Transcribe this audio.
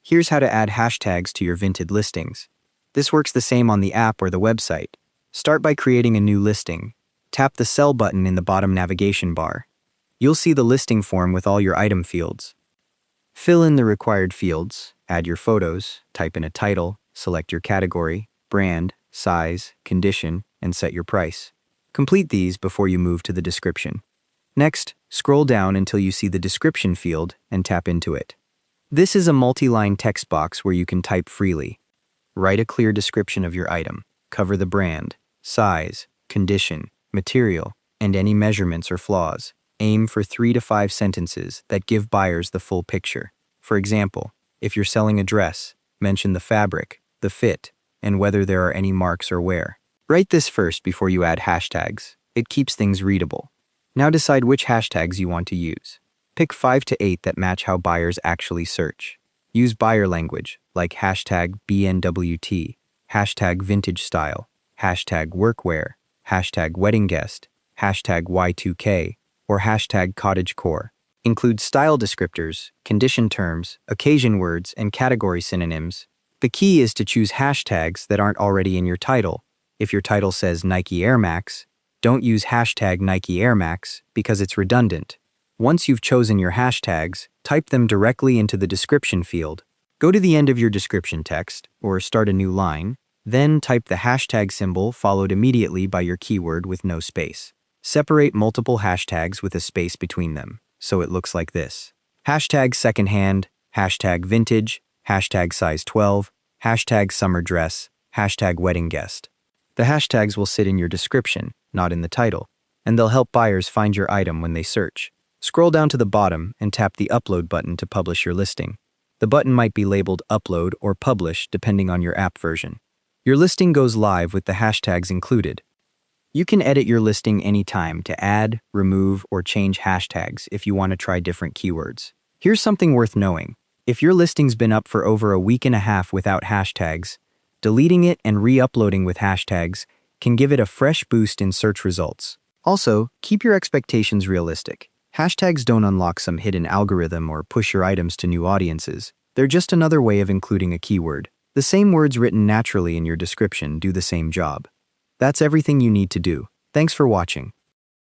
Here's how to add hashtags to your Vinted listings. This works the same on the app or the website. Start by creating a new listing. Tap the Sell button in the bottom navigation bar. You'll see the listing form with all your item fields. Fill in the required fields, add your photos, type in a title, select your category, brand, size, condition, and set your price. Complete these before you move to the description. Next, scroll down until you see the description field and tap into it. This is a multi-line text box where you can type freely. Write a clear description of your item. Cover the brand, size, condition, material, and any measurements or flaws. Aim for 3 to 5 sentences that give buyers the full picture. For example, if you're selling a dress, mention the fabric, the fit, and whether there are any marks or wear. Write this first before you add hashtags. It keeps things readable. Now decide which hashtags you want to use. Pick 5 to 8 that match how buyers actually search. Use buyer language like hashtag BNWT, hashtag vintage style, hashtag workwear, hashtag wedding guest, hashtag Y2K, or hashtag cottagecore. Include style descriptors, condition terms, occasion words, and category synonyms. The key is to choose hashtags that aren't already in your title. If your title says Nike Air Max, don't use hashtag Nike Air Max because it's redundant. Once you've chosen your hashtags, type them directly into the description field. Go to the end of your description text, or start a new line, then type the hashtag symbol followed immediately by your keyword with no space. Separate multiple hashtags with a space between them, so it looks like this. Hashtag secondhand, hashtag vintage, hashtag size 12, hashtag summer dress, hashtag wedding guest. The hashtags will sit in your description, not in the title, and they'll help buyers find your item when they search. Scroll down to the bottom and tap the Upload button to publish your listing. The button might be labeled Upload or Publish depending on your app version. Your listing goes live with the hashtags included. You can edit your listing anytime to add, remove, or change hashtags if you want to try different keywords. Here's something worth knowing. If your listing's been up for over a week and a half without hashtags, deleting it and re-uploading with hashtags can give it a fresh boost in search results. Also, keep your expectations realistic. Hashtags don't unlock some hidden algorithm or push your items to new audiences. They're just another way of including a keyword. The same words written naturally in your description do the same job. That's everything you need to do. Thanks for watching.